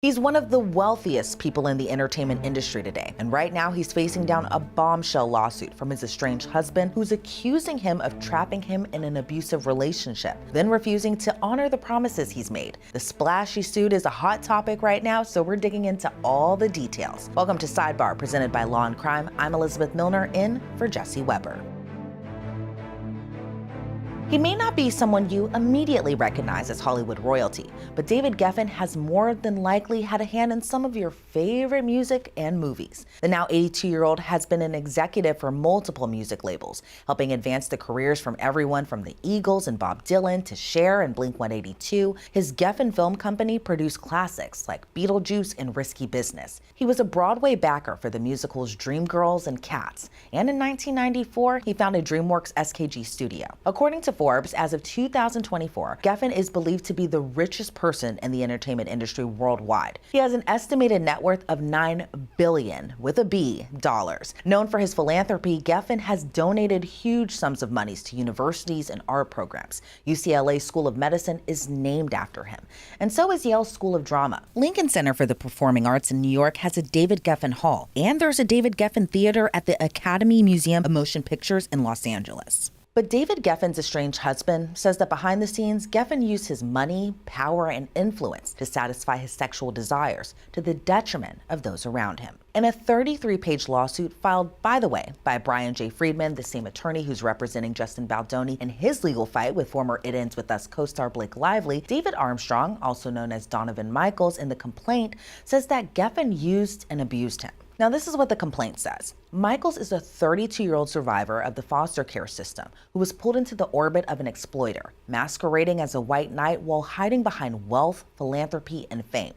He's one of the wealthiest people in the entertainment industry today, and right now he's facing down a bombshell lawsuit from his estranged husband, who's accusing him of trapping him in an abusive relationship, then refusing to honor the promises he's made. The splashy suit is a hot topic right now, so we're digging into all the details. Welcome to Sidebar, presented by Law&Crime. I'm Elizabeth Millner, in for Jesse Weber. He may not be someone you immediately recognize as Hollywood royalty, but David Geffen has more than likely had a hand in some of your favorite music and movies. The now 82-year-old has been an executive for multiple music labels, helping advance the careers from everyone from the Eagles and Bob Dylan to Cher and Blink-182. His Geffen Film Company produced classics like Beetlejuice and Risky Business. He was a Broadway backer for the musicals Dreamgirls and Cats, and in 1994, he founded DreamWorks SKG Studio. According to Forbes, as of 2024, Geffen is believed to be the richest person in the entertainment industry worldwide. He has an estimated net worth of $9 billion, with a B, dollars. Known for his philanthropy, Geffen has donated huge sums of monies to universities and art programs. UCLA School of Medicine is named after him, and so is Yale School of Drama. Lincoln Center for the Performing Arts in New York has a David Geffen Hall, and there's a David Geffen Theater at the Academy Museum of Motion Pictures in Los Angeles. But David Geffen's estranged husband says that behind the scenes, Geffen used his money, power, and influence to satisfy his sexual desires to the detriment of those around him. In a 33-page lawsuit filed, by the way, by Brian J. Friedman, the same attorney who's representing Justin Baldoni in his legal fight with former It Ends With Us co-star Blake Lively, David Armstrong, also known as Donovan Michaels, in the complaint says that Geffen used and abused him. Now, this is what the complaint says. Michaels is a 32-year-old survivor of the foster care system who was pulled into the orbit of an exploiter, masquerading as a white knight while hiding behind wealth, philanthropy, and fame.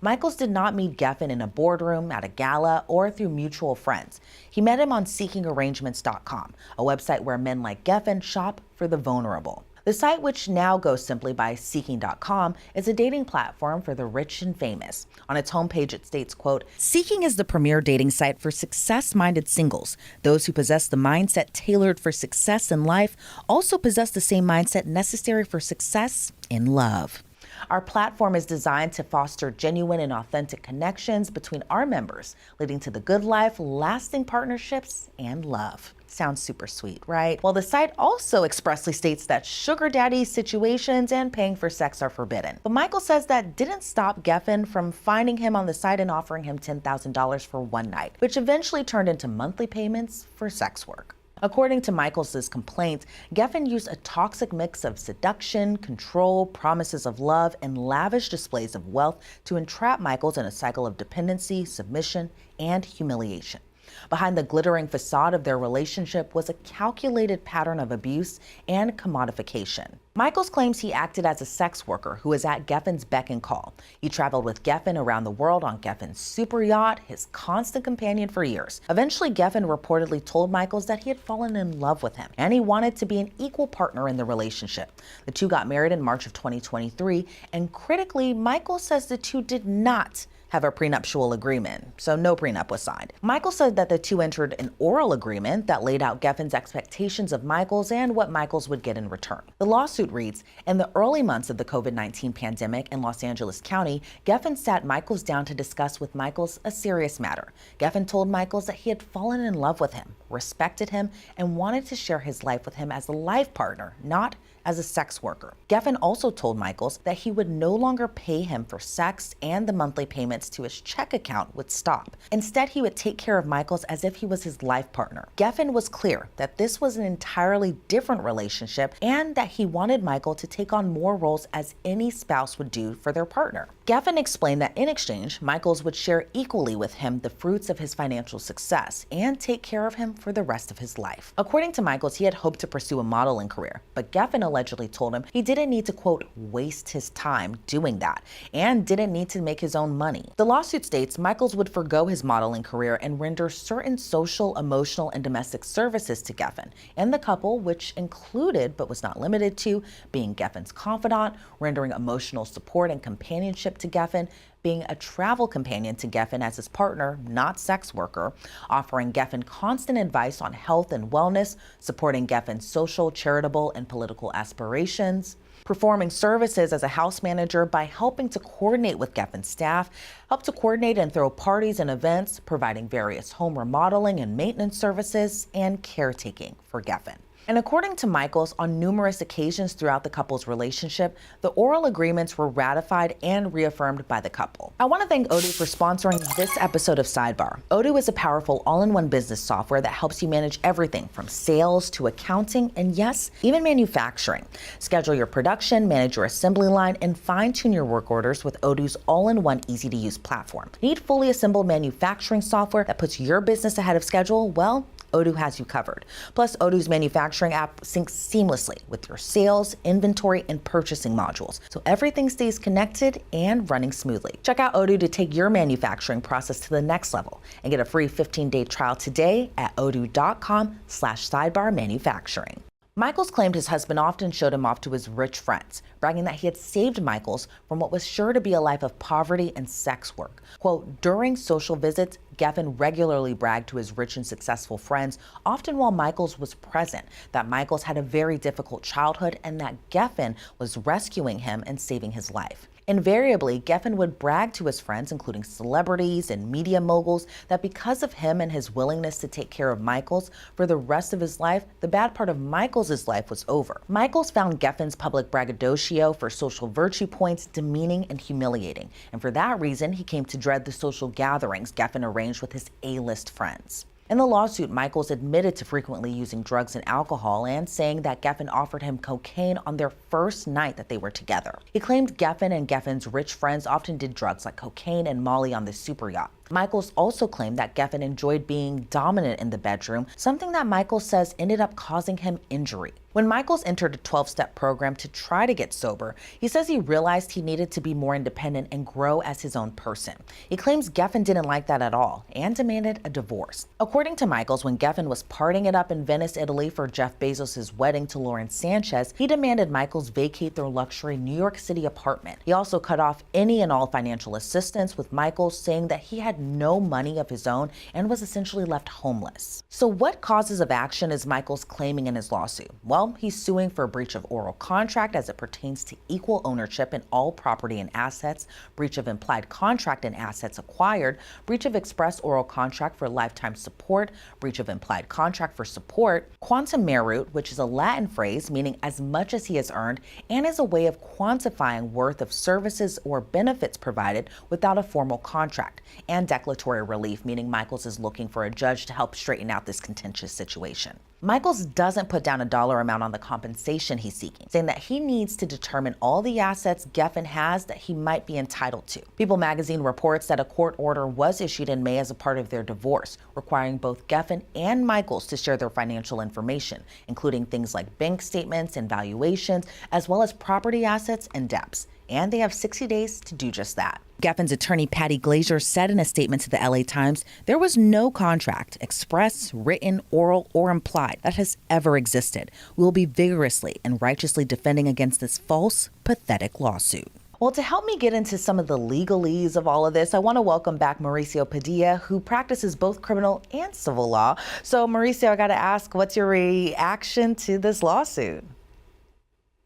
Michaels did not meet Geffen in a boardroom, at a gala, or through mutual friends. He met him on SeekingArrangements.com, a website where men like Geffen shop for the vulnerable. The site, which now goes simply by Seeking.com, is a dating platform for the rich and famous. On its homepage, it states, quote, "Seeking is the premier dating site for success-minded singles. Those who possess the mindset tailored for success in life also possess the same mindset necessary for success in love. Our platform is designed to foster genuine and authentic connections between our members, leading to the good life, lasting partnerships, and love." Sounds super sweet, right? Well, the site also expressly states that sugar daddy situations and paying for sex are forbidden. But Michael says that didn't stop Geffen from finding him on the site and offering him $10,000 for one night, which eventually turned into monthly payments for sex work. According to Michaels' complaint, Geffen used a toxic mix of seduction, control, promises of love, and lavish displays of wealth to entrap Michaels in a cycle of dependency, submission, and humiliation. Behind the glittering facade of their relationship was a calculated pattern of abuse and commodification. Michaels claims he acted as a sex worker who was at Geffen's beck and call. He traveled with Geffen around the world on Geffen's super yacht, his constant companion for years. Eventually, Geffen reportedly told Michaels that he had fallen in love with him, and he wanted to be an equal partner in the relationship. The two got married in March of 2023, and critically, Michaels says the two did not have a prenuptial agreement, so no prenup was signed. Michaels said that the two entered an oral agreement that laid out Geffen's expectations of Michaels and what Michaels would get in return. The lawsuit reads, in the early months of the COVID-19 pandemic in Los Angeles County, Geffen sat Michaels down to discuss with Michaels a serious matter. Geffen told Michaels that he had fallen in love with him, respected him, and wanted to share his life with him as a life partner, not as a sex worker. Geffen also told Michaels that he would no longer pay him for sex and the monthly payments to his check account would stop. Instead, he would take care of Michaels as if he was his life partner. Geffen was clear that this was an entirely different relationship and that he wanted Michael to take on more roles as any spouse would do for their partner. Geffen explained that in exchange, Michaels would share equally with him the fruits of his financial success and take care of him for the rest of his life. According to Michaels, he had hoped to pursue a modeling career, but Geffen allegedly told him he didn't need to, quote, waste his time doing that and didn't need to make his own money. The lawsuit states Michaels would forgo his modeling career and render certain social, emotional, and domestic services to Geffen and the couple, which included, but was not limited to, being Geffen's confidant, rendering emotional support and companionship to Geffen, being a travel companion to Geffen as his partner, not sex worker, offering Geffen constant advice on health and wellness, supporting Geffen's social, charitable, and political aspirations, performing services as a house manager by helping to coordinate with Geffen's staff, helped to coordinate and throw parties and events, providing various home remodeling and maintenance services, and caretaking for Geffen. And according to Michaels, on numerous occasions throughout the couple's relationship, the oral agreements were ratified and reaffirmed by the couple. I want to thank Odoo for sponsoring this episode of Sidebar. Odoo is a powerful all-in-one business software that helps you manage everything from sales to accounting and, yes, even manufacturing. Schedule your production, manage your assembly line, and fine-tune your work orders with Odoo's all-in-one easy-to-use platform. Need fully assembled manufacturing software that puts your business ahead of schedule? Well, Odoo has you covered. Plus, Odoo's manufacturing app syncs seamlessly with your sales, inventory, and purchasing modules, so everything stays connected and running smoothly. Check out Odoo to take your manufacturing process to the next level and get a free 15-day trial today at odoo.com/sidebarmanufacturing. Michaels claimed his husband often showed him off to his rich friends, bragging that he had saved Michaels from what was sure to be a life of poverty and sex work. Quote, during social visits, Geffen regularly bragged to his rich and successful friends, often while Michaels was present, that Michaels had a very difficult childhood and that Geffen was rescuing him and saving his life. Invariably, Geffen would brag to his friends, including celebrities and media moguls, that because of him and his willingness to take care of Michaels for the rest of his life, the bad part of Michaels' life was over. Michaels found Geffen's public braggadocio for social virtue points demeaning and humiliating, and for that reason, he came to dread the social gatherings Geffen arranged with his A-list friends. In the lawsuit, Michaels admitted to frequently using drugs and alcohol and saying that Geffen offered him cocaine on their first night that they were together. He claimed Geffen and Geffen's rich friends often did drugs like cocaine and Molly on the super yacht. Michaels also claimed that Geffen enjoyed being dominant in the bedroom, something that Michaels says ended up causing him injury. When Michaels entered a 12-step program to try to get sober, he says he realized he needed to be more independent and grow as his own person. He claims Geffen didn't like that at all and demanded a divorce. According to Michaels, when Geffen was partying it up in Venice, Italy for Jeff Bezos' wedding to Lauren Sanchez, he demanded Michaels vacate their luxury New York City apartment. He also cut off any and all financial assistance, with Michaels saying that he had no money of his own and was essentially left homeless. So what causes of action is Michaels claiming in his lawsuit? Well, he's suing for breach of oral contract as it pertains to equal ownership in all property and assets, breach of implied contract in assets acquired, breach of express oral contract for lifetime support, breach of implied contract for support, quantum merit, which is a Latin phrase meaning as much as he has earned, and is a way of quantifying worth of services or benefits provided without a formal contract, and declaratory relief, meaning Michaels is looking for a judge to help straighten out this contentious situation. Michaels doesn't put down a dollar amount on the compensation he's seeking, saying that he needs to determine all the assets Geffen has that he might be entitled to. People magazine reports that a court order was issued in May as a part of their divorce, requiring both Geffen and Michaels to share their financial information, including things like bank statements and valuations, as well as property assets and debts. And they have 60 days to do just that. Geffen's attorney, Patty Glazier, said in a statement to the LA Times, there was no contract, express, written, oral, or implied, that has ever existed. We will be vigorously and righteously defending against this false, pathetic lawsuit. Well, to help me get into some of the legalese of all of this, I want to welcome back Mauricio Padilla, who practices both criminal and civil law. So, Mauricio, I got to ask, what's your reaction to this lawsuit?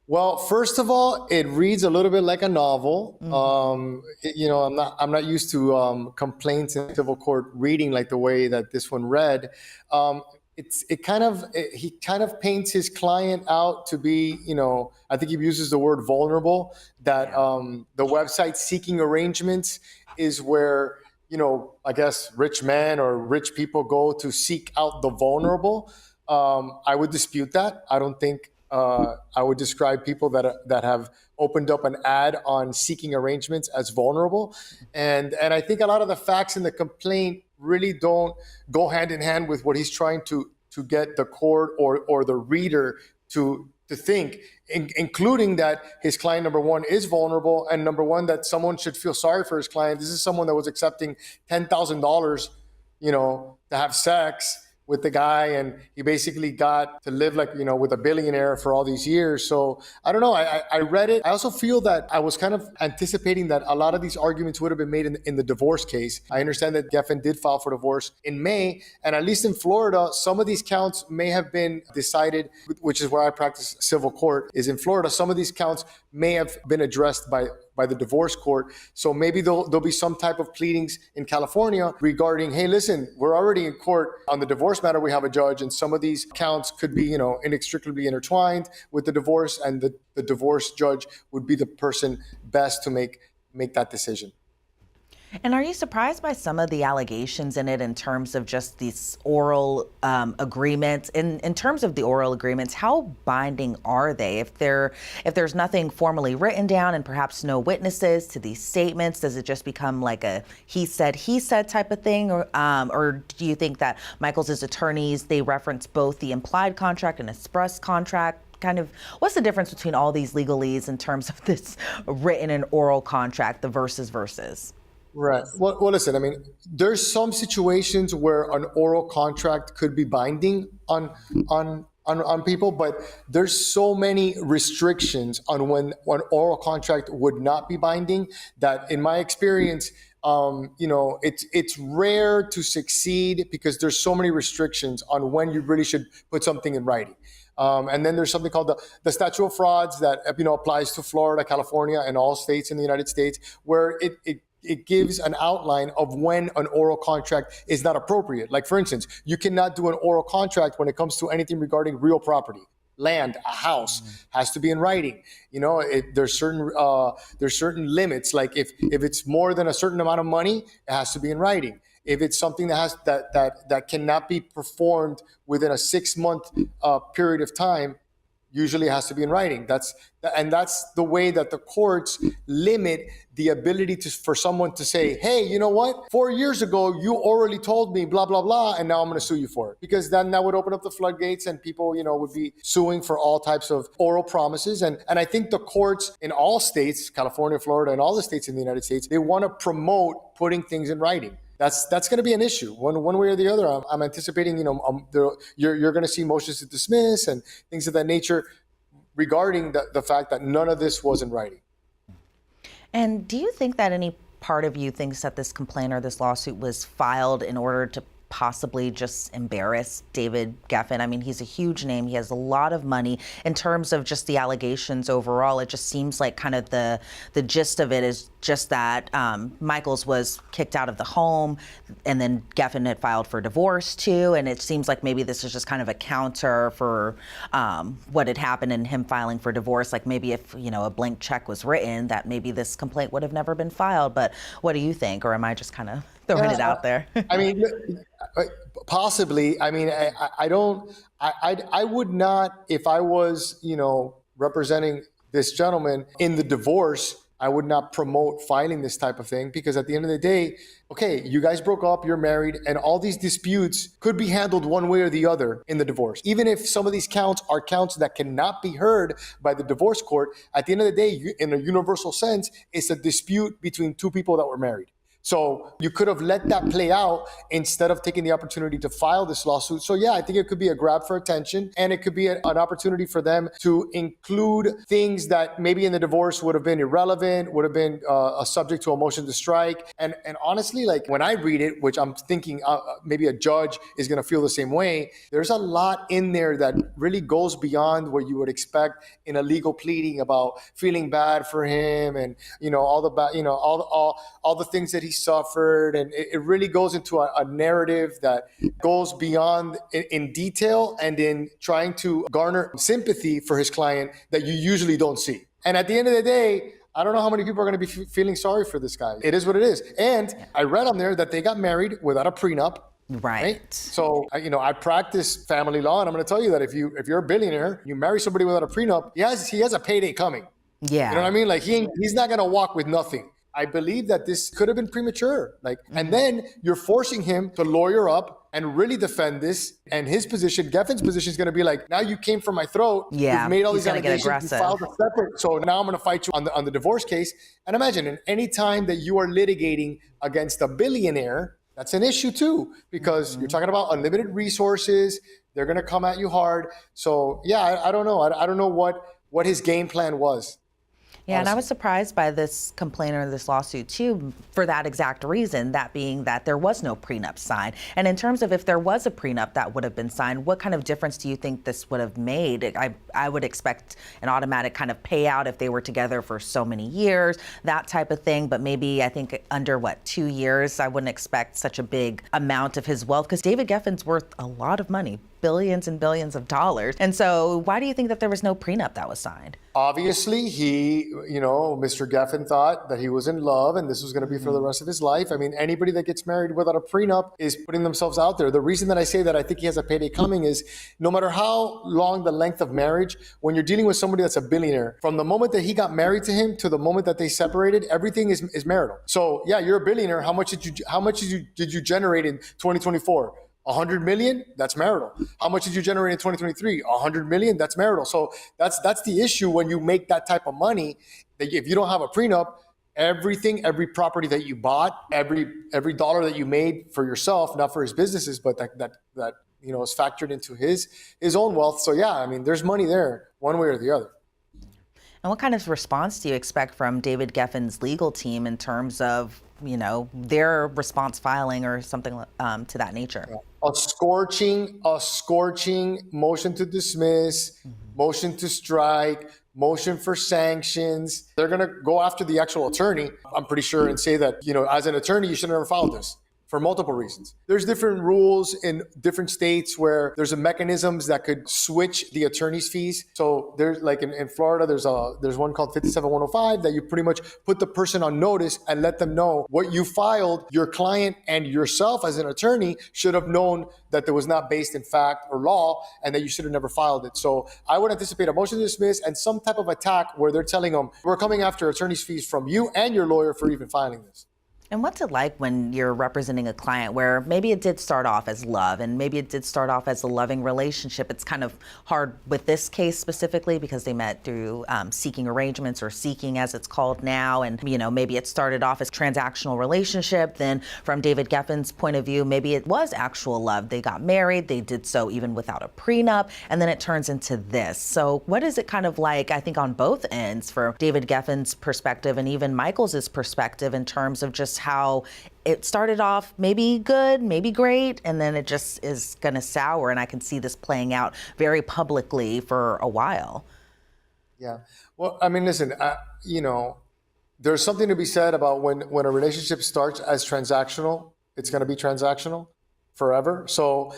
Well, first of all, it reads a little bit like a novel. I'm not used to complaints in civil court reading like the way that this one read. He kind of paints his client out to be, I think he uses the word vulnerable. That the website Seeking Arrangements is where I guess rich men or rich people go to seek out the vulnerable. I would dispute that. I don't think. I would describe people that have opened up an ad on Seeking Arrangements as vulnerable, and I think a lot of the facts in the complaint really don't go hand in hand with what he's trying to get the court or the reader to think, including that his client, number one, is vulnerable, and number one, that someone should feel sorry for his client. This is someone that was accepting $10,000, to have sex. with the guy, and he basically got to live like, with a billionaire for all these years. So I don't know. I read it. I also feel that I was kind of anticipating that a lot of these arguments would have been made in the divorce case. I understand that Geffen did file for divorce in May, and at least in Florida, some of these counts may have been decided, which is where I practice civil court, is in Florida. Some of these counts may have been addressed by the divorce court. So maybe there'll be some type of pleadings in California regarding, hey, listen, we're already in court on the divorce matter. We have a judge, and some of these counts could be, inextricably intertwined with the divorce, and the divorce judge would be the person best to make that decision. And are you surprised by some of the allegations in it in terms of just these oral agreements? In terms of the oral agreements, how binding are they? If there's nothing formally written down and perhaps no witnesses to these statements, does it just become like a he said type of thing? Or do you think that Michaels' attorneys, they reference both the implied contract and express contract? Kind of, what's the difference between all these legalese in terms of this written and oral contract, the versus? Right. Well, listen, I mean, there's some situations where an oral contract could be binding on people, but there's so many restrictions on when an oral contract would not be binding that, in my experience, it's rare to succeed because there's so many restrictions on when you really should put something in writing. And then there's something called the statute of frauds that, applies to Florida, California, and all states in the United States, where it gives an outline of when an oral contract is not appropriate. Like, for instance, you cannot do an oral contract when it comes to anything regarding real property. Land, a house, has to be in writing. There's certain limits. Like if it's more than a certain amount of money, it has to be in writing. If it's something that cannot be performed within a 6-month period of time, usually it has to be in writing. That's the way that the courts limit the ability for someone to say, hey, you know what? 4 years ago, you orally told me blah, blah, blah, and now I'm going to sue you for it. Because then that would open up the floodgates, and people, would be suing for all types of oral promises. And I think the courts in all states, California, Florida, and all the states in the United States, they want to promote putting things in writing. That's going to be an issue one way or the other. I'm anticipating, you're going to see motions to dismiss and things of that nature regarding the fact that none of this was in writing. And do you think that any part of you thinks that this complaint or this lawsuit was filed in order to possibly just embarrass David Geffen? I mean, he's a huge name. He has a lot of money. In terms of just the allegations overall, it just seems like kind of the gist of it is just that Michaels was kicked out of the home, and then Geffen had filed for divorce too. And it seems like maybe this is just kind of a counter for what had happened in him filing for divorce. Like maybe if, a blank check was written, that maybe this complaint would have never been filed. But what do you think? Or am I just kind of throwing it out there? I mean, possibly. I mean, I would not, if I was, representing this gentleman in the divorce, I would not promote filing this type of thing, because at the end of the day, okay, you guys broke up, you're married, and all these disputes could be handled one way or the other in the divorce. Even if some of these counts are counts that cannot be heard by the divorce court, at the end of the day, in a universal sense, it's a dispute between two people that were married. So you could have let that play out instead of taking the opportunity to file this lawsuit. So yeah, I think it could be a grab for attention, and it could be an opportunity for them to include things that maybe in the divorce would have been irrelevant, would have been a subject to a motion to strike. And honestly, like when I read it, which I'm thinking maybe a judge is going to feel the same way, there's a lot in there that really goes beyond what you would expect in a legal pleading about feeling bad for him, and all the things that he suffered, and it really goes into a narrative that goes beyond in detail and in trying to garner sympathy for his client that you usually don't see. And at the end of the day, I don't know how many people are going to be feeling sorry for this guy. It is what it is. And I read on there that they got married without a prenup. Right. So, I practice family law, and I'm going to tell you that if you're a billionaire, you marry somebody without a prenup, he has a payday coming. Yeah. You know what I mean? Like he's not going to walk with nothing. I believe that this could have been premature. And then you're forcing him to lawyer up and really defend this. And his position, Geffen's position, is going to be like, now you came for my throat. Yeah, you've made all these allegations. You filed a separate. So now I'm going to fight you on the divorce case. And imagine, any time that you are litigating against a billionaire, that's an issue too, because you're talking about unlimited resources. They're going to come at you hard. So yeah, I don't know. I don't know what his game plan was. Yeah, and I was surprised by this complaint or this lawsuit too, for that exact reason, that being that there was no prenup signed. And in terms of if there was a prenup that would have been signed, what kind of difference do you think this would have made? I would expect an automatic kind of payout if they were together for so many years, that type of thing. But maybe I think under 2 years, I wouldn't expect such a big amount of his wealth, because David Geffen's worth a lot of money, billions and billions of dollars. And so why do you think that there was no prenup that was signed? Obviously, Mr. Geffen thought that he was in love and this was going to be for the rest of his life. I mean, anybody that gets married without a prenup is putting themselves out there. The reason that I say that I think he has a payday coming is no matter how long the length of marriage, when you're dealing with somebody that's a billionaire, from the moment that he got married to him to the moment that they separated, everything is marital. So yeah, you're a billionaire. How much did you generate in 2024? 100 million, that's marital. How much did you generate in 2023? 100 million, that's marital. So that's the issue when you make that type of money, that if you don't have a prenup, every property that you bought, every dollar that you made for yourself, not for his businesses, but that is factored into his own wealth. So yeah, I mean, there's money there one way or the other. And what kind of response do you expect from David Geffen's legal team in terms of, their response filing or something to that nature? A scorching motion to dismiss, motion to strike, motion for sanctions. They're going to go after the actual attorney, I'm pretty sure, and say that, as an attorney, you should have never filed this. For multiple reasons. There's different rules in different states where there's a mechanisms that could switch the attorney's fees. So there's like in Florida, there's one called 57105 that you pretty much put the person on notice and let them know what you filed. Your client and yourself as an attorney should have known that it was not based in fact or law and that you should have never filed it. So I would anticipate a motion to dismiss and some type of attack where they're telling them, we're coming after attorney's fees from you and your lawyer for even filing this. And what's it like when you're representing a client where maybe it did start off as love and maybe it did start off as a loving relationship? It's kind of hard with this case specifically because they met through seeking arrangements, or seeking as it's called now. And, maybe it started off as transactional relationship. Then from David Geffen's point of view, maybe it was actual love. They got married. They did so even without a prenup. And then it turns into this. So what is it kind of like, I think, on both ends for David Geffen's perspective and even Michaels' perspective in terms of just how it started off maybe good, maybe great, and then it just is going to sour. And I can see this playing out very publicly for a while. Yeah. Well, I mean, listen, there's something to be said about when a relationship starts as transactional, it's going to be transactional forever. So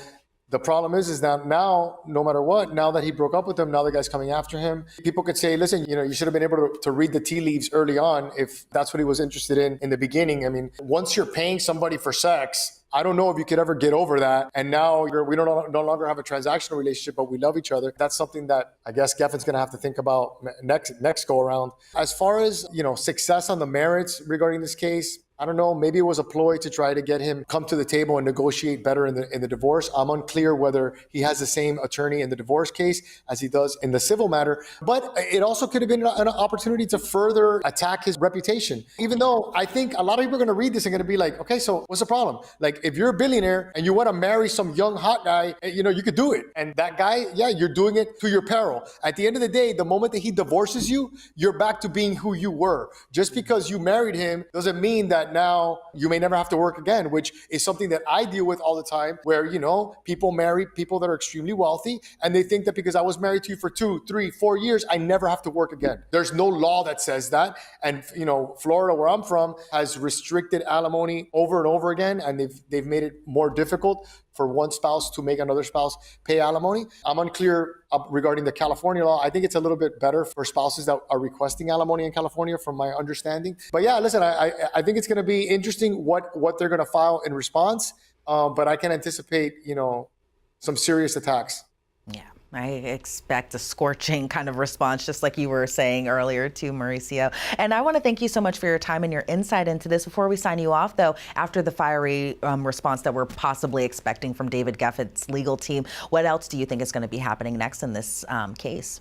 the problem is that now, no matter what, now that he broke up with him, now the guy's coming after him. People could say, listen, you should have been able to read the tea leaves early on if that's what he was interested in the beginning. I mean, once you're paying somebody for sex, I don't know if you could ever get over that. And now we don't no longer have a transactional relationship, but we love each other. That's something that I guess Geffen's going to have to think about next go around. As far as, success on the merits regarding this case, I don't know, maybe it was a ploy to try to get him come to the table and negotiate better in the divorce. I'm unclear whether he has the same attorney in the divorce case as he does in the civil matter. But it also could have been an opportunity to further attack his reputation. Even though I think a lot of people are going to read this and going to be like, okay, so what's the problem? Like, if you're a billionaire and you want to marry some young hot guy, you could do it. And that guy, yeah, you're doing it to your peril. At the end of the day, the moment that he divorces you, you're back to being who you were. Just because you married him doesn't mean that now you may never have to work again, which is something that I deal with all the time where, people marry people that are extremely wealthy and they think that because I was married to you for 2, 3, 4 years, I never have to work again. There's no law that says that. And, Florida, where I'm from, has restricted alimony over and over again. And they've made it more difficult for one spouse to make another spouse pay alimony. I'm unclear regarding the California law. I think it's a little bit better for spouses that are requesting alimony in California, from my understanding. But yeah, listen, I think it's going to be interesting what they're going to file in response. But I can anticipate, some serious attacks. Yeah. I expect a scorching kind of response, just like you were saying earlier too, Mauricio. And I want to thank you so much for your time and your insight into this. Before we sign you off, though, after the fiery response that we're possibly expecting from David Geffen's legal team, what else do you think is going to be happening next in this case?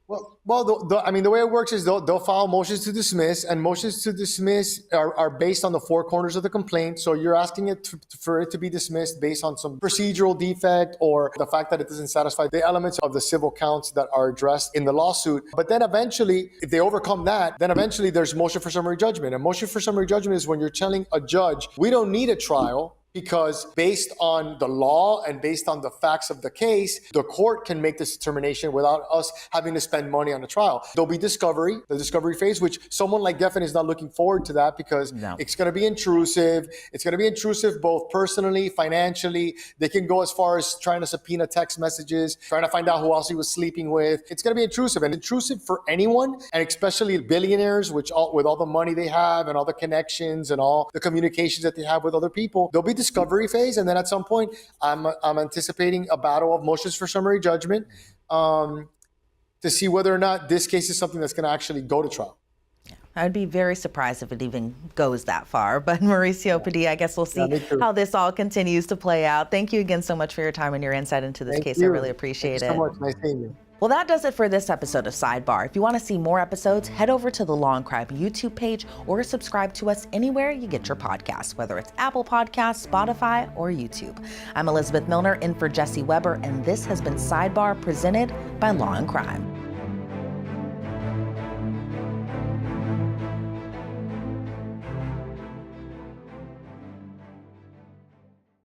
I mean, the way it works is they'll file motions to dismiss, and motions to dismiss are based on the four corners of the complaint. So you're asking it for it to be dismissed based on some procedural defect or the fact that it doesn't satisfy the elements of the civil counts that are addressed in the lawsuit. But then eventually, if they overcome that, then eventually there's motion for summary judgment. And motion for summary judgment is when you're telling a judge, we don't need a trial, because based on the law and based on the facts of the case, the court can make this determination without us having to spend money on a trial. There'll be discovery, the discovery phase, which someone like Geffen is not looking forward to that because it's going to be intrusive. It's going to be intrusive both personally, financially. They can go as far as trying to subpoena text messages, trying to find out who else he was sleeping with. It's going to be intrusive, and intrusive for anyone, and especially billionaires, with all the money they have and all the connections and all the communications that they have with other people. There'll be discovery phase, and then at some point I'm anticipating a battle of motions for summary judgment to see whether or not this case is something that's going to actually go to trial. I'd be very surprised if it even goes that far. But Mauricio Padilla, I guess we'll see how this all continues to play out. Thank you again so much for your time and your insight into this case. I really appreciate it. Thank you so much. Nice seeing you. Well, that does it for this episode of Sidebar. If you want to see more episodes, head over to the Law&Crime YouTube page or subscribe to us anywhere you get your podcasts, whether it's Apple Podcasts, Spotify, or YouTube. I'm Elizabeth Millner in for Jesse Weber, and this has been Sidebar presented by Law&Crime.